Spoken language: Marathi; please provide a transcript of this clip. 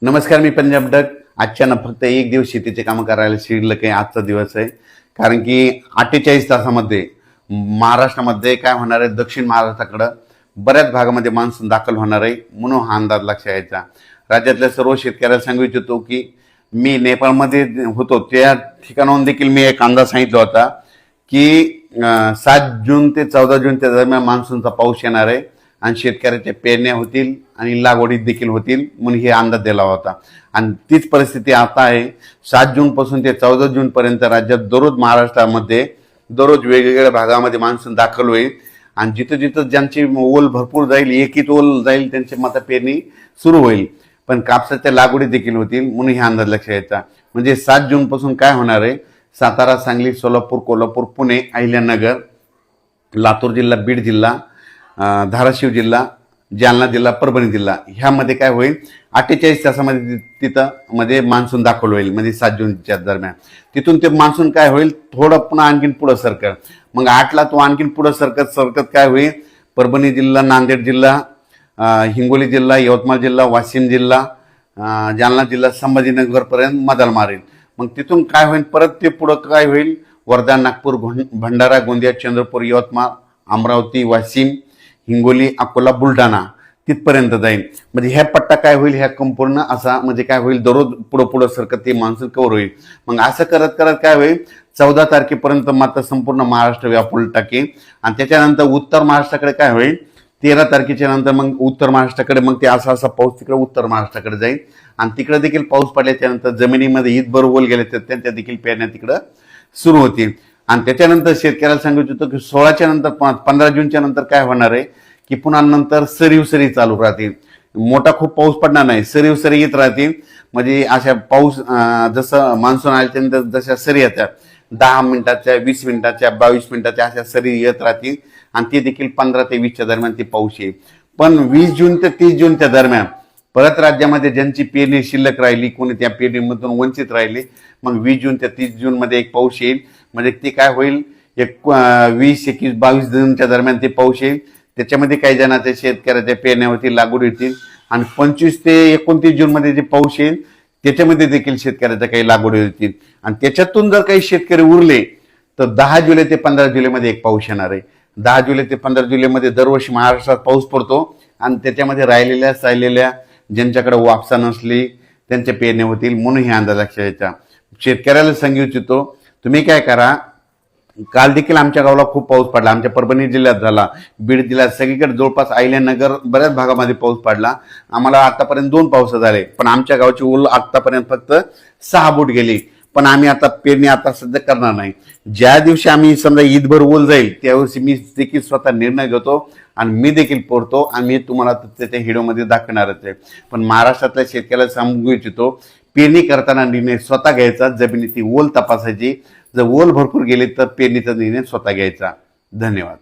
नमस्कार, मी पंजाब डक. आजच्या ना फक्त एक दिवस शेतीचे कामं करायला शिल्लक आहे. आजचा दिवस आहे, कारण की 48 तासामध्ये महाराष्ट्रामध्ये काय होणार आहे, दक्षिण महाराष्ट्राकडं बऱ्याच भागामध्ये मान्सून दाखल होणार आहे, म्हणून हा अंदाज लक्षात यायचा. राज्यातल्या सर्व शेतकऱ्याला सांगू इच्छितो की मी नेपाळमध्ये होतो त्या ठिकाणाहून देखील मी एक अंदाज सांगितला होता की 7 जून ते 14 जूनच्या दरम्यान मान्सूनचा पाऊस येणार आहे आणि शेतकऱ्याच्या पेरण्या होतील आणि लागवडी देखील होतील, म्हणून हे अंदाज दिला होता. आणि तीच परिस्थिती आता आहे. 7 जून पासून ते 14 जून पर्यंत राज्यात दररोज महाराष्ट्रामध्ये दररोज वेगवेगळ्या भागामध्ये मान्सून दाखल होईल आणि जिथं जिथं ज्यांची ओल भरपूर जाईल, एकीत ओल जाईल, त्यांची मात्र पेरणी सुरू होईल. पण कापसाच्या लागवडी देखील होतील, म्हणून हे अंदाज लक्षात यायचा. म्हणजे 7 जून पासून काय होणार आहे, सातारा, सांगली, सोलापूर, कोल्हापूर, पुणे, अहिल्यानगर, लातूर जिल्हा, बीड जिल्हा, धाराशिव जिल्हा, जालना जिल्हा, परभणी जिल्हा ह्यामध्ये काय होईल, 48 तासामध्ये तिथं मध्ये मान्सून दाखल होईल. म्हणजे 7 जूनच्या दरम्यान तिथून ते मान्सून काय होईल, थोडं पुन्हा आणखीन पुढं सरकत. मग 8ला तो आणखीन पुढं सरकत काय होईल, परभणी जिल्हा, नांदेड जिल्हा, हिंगोली जिल्हा, यवतमाळ जिल्हा, वाशिम जिल्हा, जालना जिल्हा, संभाजीनगरपर्यंत मदाल मारेल. मग तिथून काय होईल, परत ते पुढं काय होईल, वर्धा, नागपूर, भंडारा, गोंदिया, चंद्रपूर, यवतमाळ, अमरावती, वाशिम, हिंगोली, अकोला, बुलढाणा तिथपर्यंत जाईल. म्हणजे ह्या पट्टा काय होईल, ह्या संपूर्ण असा म्हणजे काय होईल, दररोज पुढं सरकत ते मान्सून कव्हर होईल. मग असं करत करत काय होईल, 14 तारखेपर्यंत मात्र संपूर्ण महाराष्ट्र व्यापून टाकेल. आणि त्याच्यानंतर उत्तर महाराष्ट्राकडे काय होईल, 13 तारखेच्या नंतर मग उत्तर महाराष्ट्राकडे मग ते असा पाऊस तिकडे उत्तर महाराष्ट्राकडे जाईल. आणि तिकडे देखील पाऊस पडल्याच्या नंतर जमिनीमध्ये ईदभर ओल गेले तर त्यांच्या देखील पेरण्या तिकडं सुरू होतील. आणि त्याच्यानंतर शेतकऱ्याला सांगू इच्छितो की 16च्या नंतर 15 जूनच्या नंतर काय होणार आहे की पुन्हा नंतर सरी चालू राहतील. मोठा खूप पाऊस पडणार नाही, सरी येत राहतील. म्हणजे अशा पाऊस जसं मान्सून आल्याच्यानंतर जशा सरी येतात 10 मिनिटाच्या, 20 मिनिटाच्या, 22 मिनिटाच्या अशा सरी येत राहतील. आणि ते देखील 15 ते 20च्या दरम्यान ते पाऊस येईल. पण 20 जून ते 30 जूनच्या दरम्यान परत राज्यामध्ये ज्यांची पेरणी शिल्लक राहिली, कोणी त्या पेरणीमधून वंचित राहिली, मग 20 जून ते 30 जून मध्ये एक पाऊस येईल. म्हणजे ते काय होईल, 20, 21, 22 जूनच्या दरम्यान ते पाऊस येईल. त्याच्यामध्ये काही जणांच्या शेतकऱ्याच्या पेरण्यावरती लागवड येतील. आणि 25 ते 29 जून मध्ये जे पाऊस येईल त्याच्यामध्ये देखील शेतकऱ्याच्या काही लागवडी होतील. आणि त्याच्यातून जर काही शेतकरी उरले तर 10 जुलै ते 15 जुलैमध्ये एक पाऊस येणार आहे. 10 जुलै ते 15 जुलैमध्ये दरवर्षी महाराष्ट्रात पाऊस पडतो. आणि त्याच्यामध्ये राहिलेल्या ज्यांच्याकडे वापसा नसली त्यांच्या पेरण्या होतील, म्हणून हे अंदाज लक्षात यायचा. शेतकऱ्याला सांगू इच्छितो, तुम्ही काय करा, काल देखील आमच्या गावाला खूप पाऊस पडला, आमच्या परभणी जिल्ह्यात झाला, बीड जिल्ह्यात सगळीकडे जवळपास अहिल्यानगर बऱ्याच भागामध्ये पाऊस पडला. आम्हाला आतापर्यंत 2 पाऊस झाले, पण आमच्या गावची ओल आतापर्यंत फक्त 6 बोट गेली. पण आम्ही आता पेरणी आता सध्या करणार नाही. ज्या दिवशी आम्ही समजा ईदभर ओल जाईल त्या दिवशी मी देखील स्वतः निर्णय घेतो आणि मी देखील पोरतो. आणि तुम्हाला त्याच्या व्हिडिओमध्ये दाखवणारच आहे. पण महाराष्ट्रातल्या शेतकऱ्याला सांगू इच्छितो, पेरणी करताना निर्णय स्वतः घ्यायचा, जमिनीची ओल तपासायची. जर ओल भरपूर गेली तर पेरणीचा निर्णय स्वतः घ्यायचा. धन्यवाद.